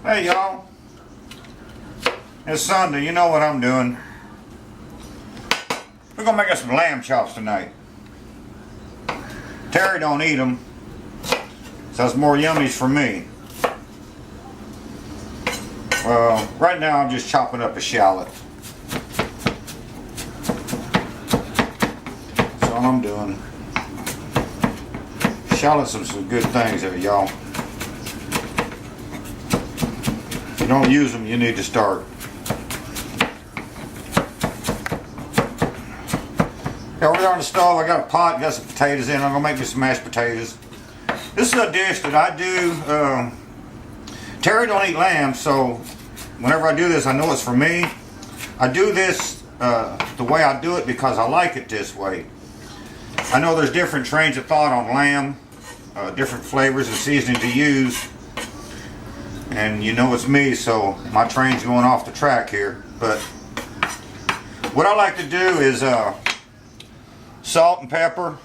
Hey y'all, it's Sunday, you know what I'm doing. We're gonna make us some lamb chops tonight. Terry don't eat them, so it's more yummies for me. Right now I'm just chopping up a shallot. That's all I'm doing. Shallots are some good things there, y'all. If you don't use them, you need to start. Over there on the stove, I got a pot, got some potatoes in. I'm gonna make me some mashed potatoes. This is a dish that I do. Terry don't eat lamb, so whenever I do this, I know it's for me. I do this the way I do it because I like it this way. I know there's different trains of thought on lamb, different flavors and seasoning to use, and you know it's me, so my train's going off the track here. But what I like to do is salt and pepper,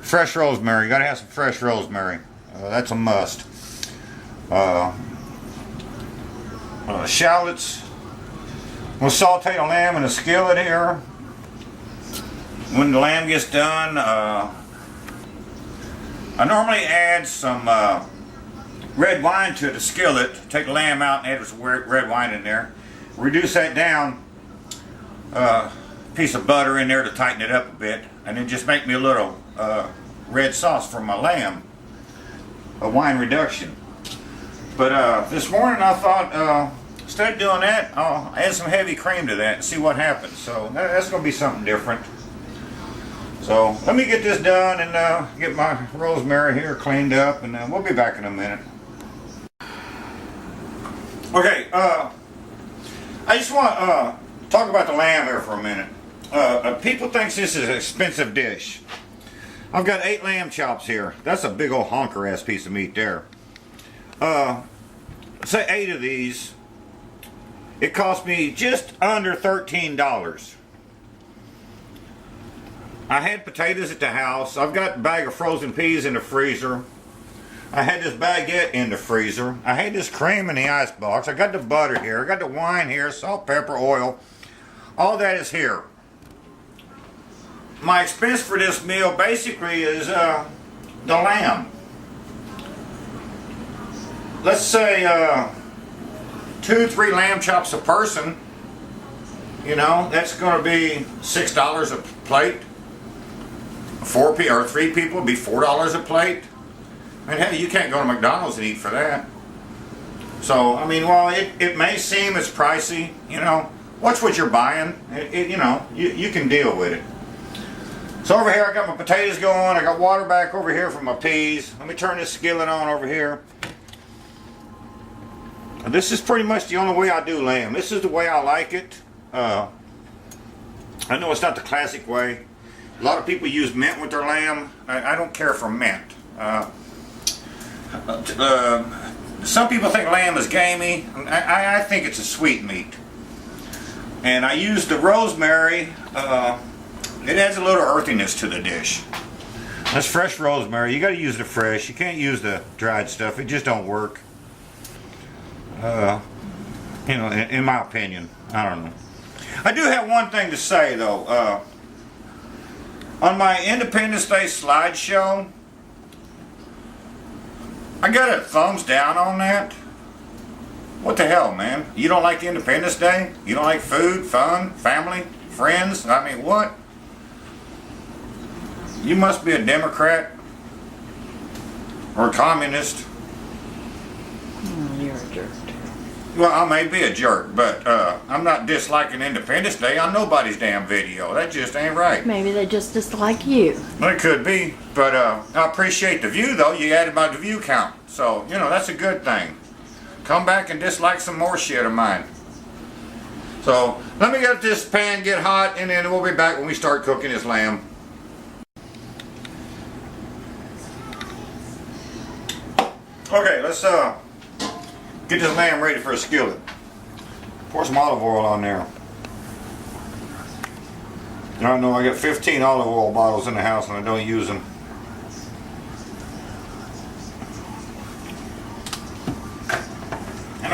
fresh rosemary. You gotta have some fresh rosemary. That's a must. Shallots. We'll saute the lamb in a skillet here. When the lamb gets done, I normally add some red wine to the skillet. Take the lamb out and add some red wine in there. Reduce that down. Piece of butter in there to tighten it up a bit, and then just make me a little red sauce for my lamb, a wine reduction. But this morning I thought instead of doing that, I'll add some heavy cream to that and see what happens. So that's going to be something different. So let me get this done and get my rosemary here cleaned up, and we'll be back in a minute. Okay, I just want to talk about the lamb here for a minute. People think this is an expensive dish. I've got 8 lamb chops here. That's a big old honker ass piece of meat there. Say 8 of these. It cost me just under $13. I had potatoes at the house. I've got a bag of frozen peas in the freezer. I had this baguette in the freezer. I had this cream in the ice box. I got the butter here. I got the wine here, salt, pepper, oil. All that is here. My expense for this meal basically is the lamb. Let's say 2-3 lamb chops a person. You know, that's going to be $6 a plate. 3 people would be $4 a plate. I mean, hey, you can't go to McDonald's and eat for that. So, I mean, while it may seem it's pricey, you know, watch what you're buying. You know, you can deal with it. So over here I got my potatoes going. I got water back over here for my peas. Let me turn this skillet on over here. This is pretty much the only way I do lamb. This is the way I like it. I know it's not the classic way. A lot of people use mint with their lamb. I don't care for mint. Some people think lamb is gamey. I think it's a sweet meat. And I use the rosemary. It adds a little earthiness to the dish. That's fresh rosemary. You got to use the fresh. You can't use the dried stuff. It just don't work. You know, in my opinion. I don't know. I do have one thing to say though. On my Independence Day slideshow, I got a thumbs down on that. What the hell, man? You don't like Independence Day? You don't like food, fun, family, friends? I mean, what? You must be a Democrat or a communist. You're a jerk. Well, I may be a jerk, but I'm not disliking Independence Day on nobody's damn video. That just ain't right. Maybe they just dislike you. Well, it could be, but I appreciate the view, though. You added my view count, so, you know, that's a good thing. Come back and dislike some more shit of mine. So, let me get this pan get hot, and then we'll be back when we start cooking this lamb. Okay, let's get this lamb ready for a skillet. Pour some olive oil on there. I know I got 15 olive oil bottles in the house and I don't use them.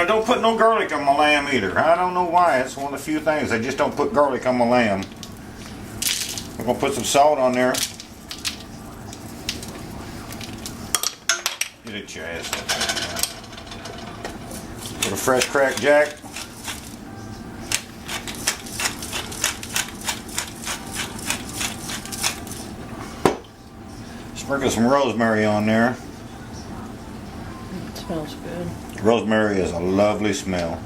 I don't put no garlic on my lamb either. I don't know why. It's one of the few things. I just don't put garlic on my lamb. I'm gonna put some salt on there. Get it, Chaz. Put a fresh cracked jack. Sprinkle some rosemary on there. It smells good. Rosemary is a lovely smell.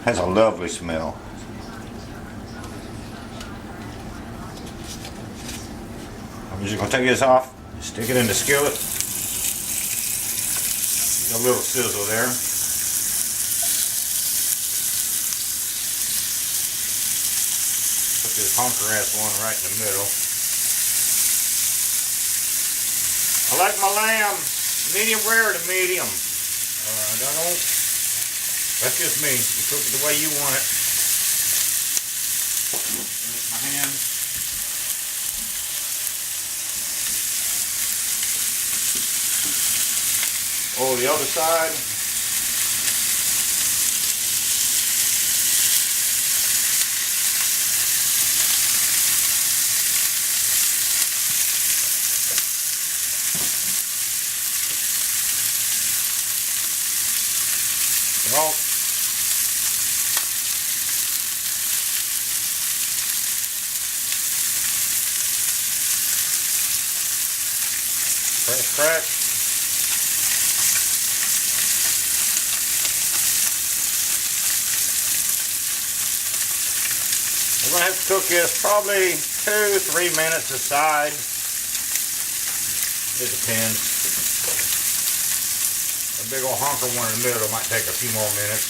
Has a lovely smell. I'm just gonna take this off, stick it in the skillet. A little sizzle there. Put this honker ass one right in the middle. I like my lamb medium rare to medium. I don't. That's just me. You cook it the way you want it. There's my hand. Oh, the other side. Salt. Fresh crack. We're going to have to cook this probably 2-3 minutes aside. It depends. A big old honker one in the middle might take a few more minutes.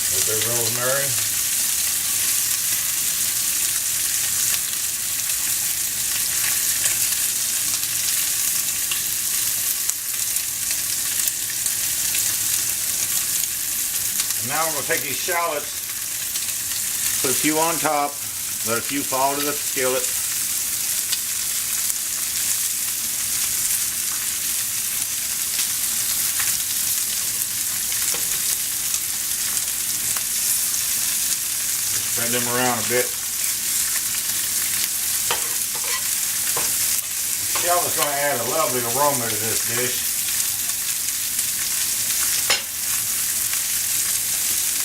A little bit of rosemary. And now I'm going to take these shallots, put a few on top, let a few fall to the skillet. Spread them around a bit. The shallot's going to add a lovely aroma to this dish.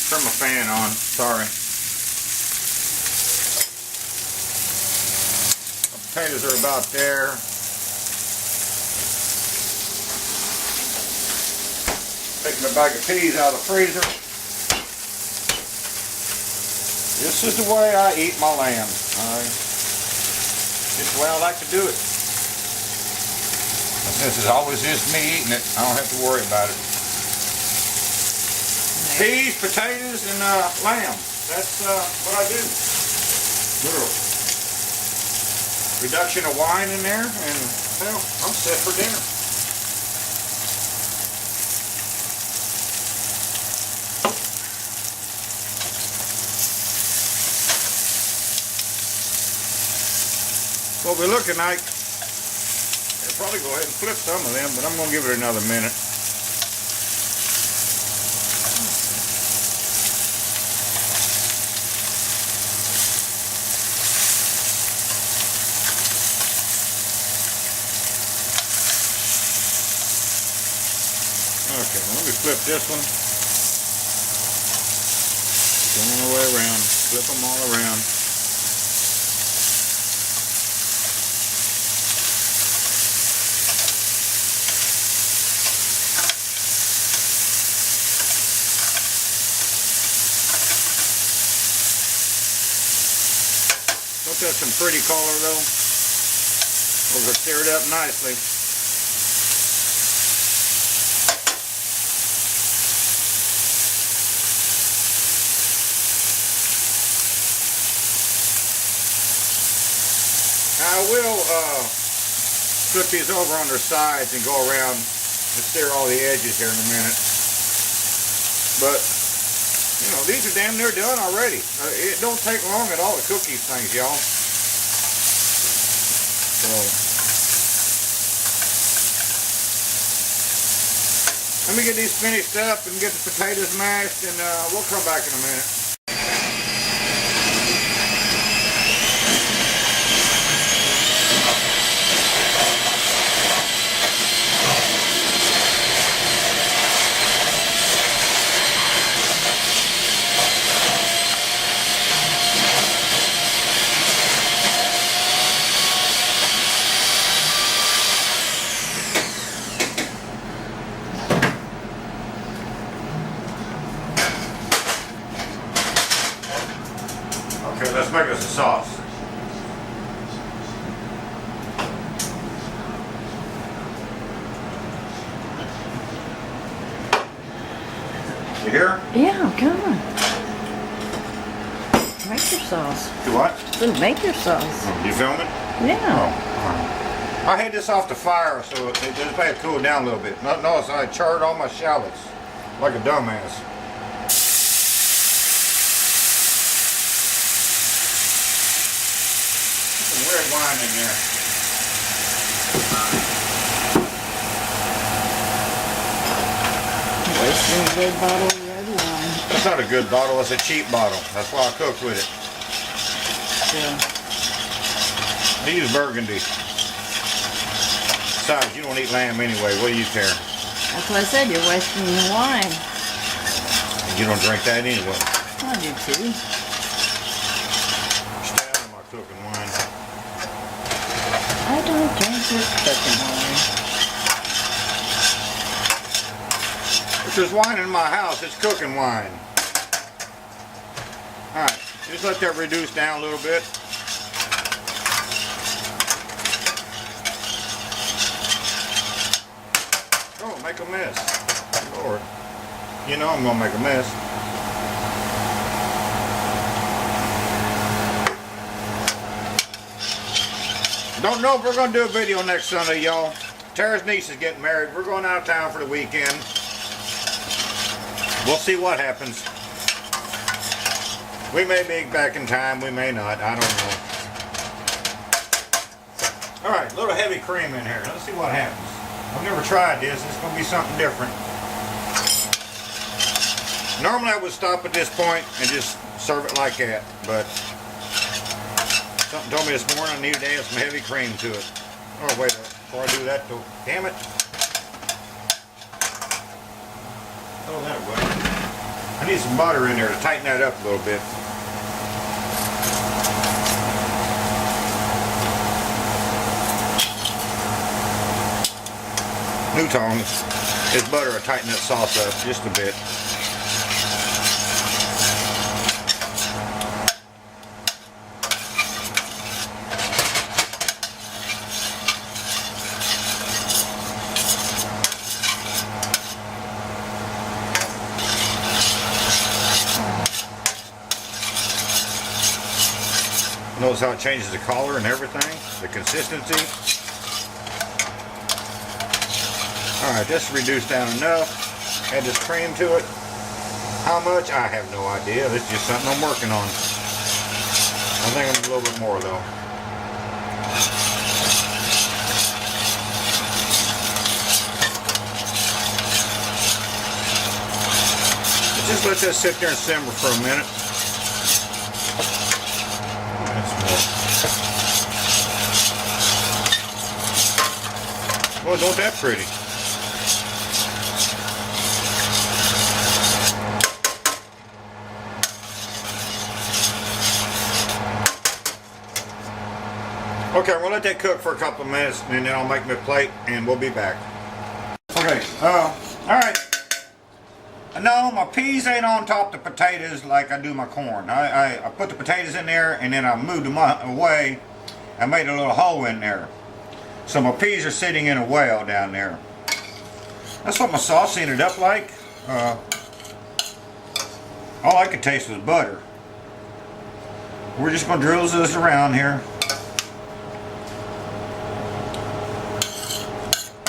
Turn my fan on, sorry. The potatoes are about there. Taking a bag of peas out of the freezer. This is the way I eat my lamb. It's the way I like to do it. Since it's always just me eating it, I don't have to worry about it. Peas, potatoes, and lamb. That's what I do. Little reduction of wine in there, and well, I'm set for dinner. What we're looking like, I'll probably go ahead and flip some of them, but I'm going to give it another minute. Okay, let me flip this one. Going all the way around. Flip them all around. Don't that some pretty color though? Those are stirred up nicely. I will flip these over on their sides and go around and stir all the edges here in a minute. But, you know, these are damn near done already. It don't take long at all to cook these things, y'all. So, Let me get these finished up and get the potatoes mashed, and we'll come back in a minute. Okay, let's make us a sauce. You hear? Yeah, come on. Make your sauce. Do what? Then make your sauce. You filming? Yeah. Oh. I had this off the fire, so it just made it cool down a little bit. Notice I charred all my shallots like a dumbass. Some red wine in there. Wasting a good bottle of red wine. That's not a good bottle, it's a cheap bottle. That's why I cook with it. Yeah. I use Burgundy. Besides, you don't eat lamb anyway, what do you care? That's what I said, you're wasting your wine. You don't drink that anyway. I do too. Stay out of my cooking wine. I don't drink your cooking wine. If there's wine in my house, it's cooking wine. Alright, just let that reduce down a little bit. Oh, make a mess. Lord. You know I'm gonna make a mess. Don't know if we're gonna do a video next Sunday, y'all. Tara's niece is getting married. We're going out of town for the weekend. We'll see what happens. We may be back in time, we may not. I don't know. Alright, a little heavy cream in here. Let's see what happens. I've never tried this. It's going to be something different. Normally I would stop at this point and just serve it like that. But something told me this morning I needed to add some heavy cream to it. Oh, wait. Before I do that, though. Damn it. Throw that away. I need some butter in there to tighten that up a little bit. Newton's is butter to tighten that sauce up just a bit. Notice how it changes the color and everything, the consistency. Alright, just reduced down enough. Add this cream to it. How much? I have no idea. This is just something I'm working on. I think I'm a little bit more though. Just let this sit there and simmer for a minute. Well, don't that pretty. Okay, we'll let that cook for a couple of minutes and then I'll make my plate and we'll be back. Okay, alright. No, my peas ain't on top of the potatoes like I do my corn. I put the potatoes in there and then I moved them away. I made a little hole in there. So my peas are sitting in a well down there. That's what my sauce ended up like. All I could taste was butter. We're just going to drizzle this around here.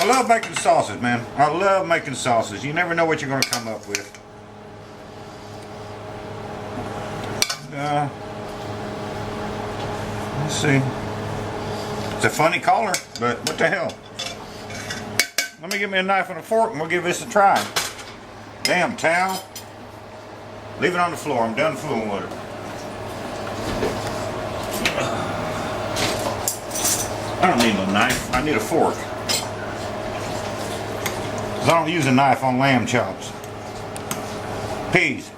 I love making sauces, man. I love making sauces. You never know what you're going to come up with. Let's see. It's a funny color, but what the hell? let me get me a knife and a fork and we'll give this a try. Damn towel. Leave it on the floor. I'm done fooling with it. I don't need no knife. I need a fork. 'Cause I don't use a knife on lamb chops. Peas.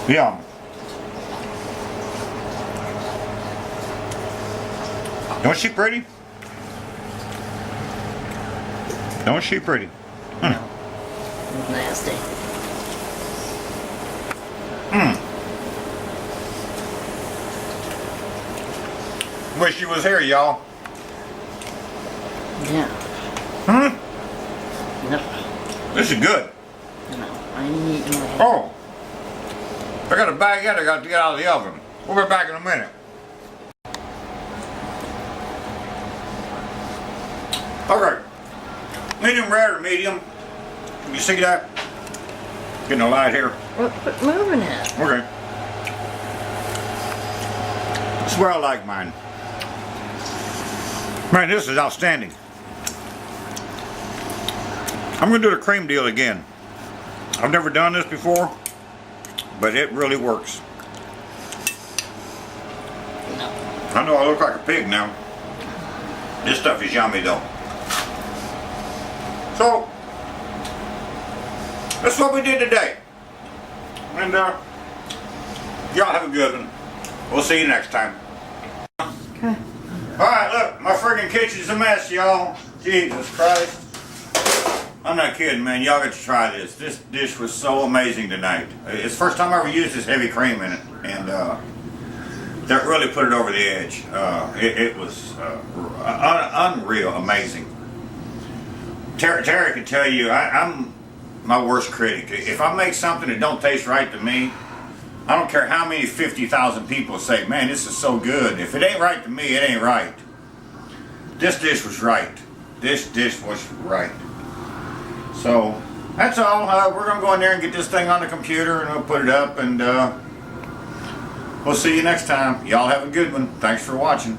Yum. Don't she pretty? Don't she pretty? No. It's nasty. Wish you was here, y'all. Yeah. No. This is good. No. I ain't eating that. Oh. I got a baguette I got to get out of the oven. We'll be back in a minute. Okay. Medium rare to medium. Can you see that? Getting a light here. Quit moving it. Okay. That's where I like mine. Man, this is outstanding. I'm going to do the cream deal again. I've never done this before, but it really works. No. I know I look like a pig now. This stuff is yummy though. So, that's what we did today. And y'all have a good one. We'll see you next time. Okay. Alright, look, my friggin' kitchen's a mess, y'all. Jesus Christ. I'm not kidding, man. Y'all got to try this. This dish was so amazing tonight. It's the first time I ever used this heavy cream in it. And that really put it over the edge. It was unreal, amazing. Terry can tell you, I'm my worst critic. If I make something that don't taste right to me, I don't care how many 50,000 people say, man, this is so good. If it ain't right to me, it ain't right. This dish was right. This dish was right. So, that's all. We're going to go in there and get this thing on the computer and we'll put it up and we'll see you next time. Y'all have a good one. Thanks for watching.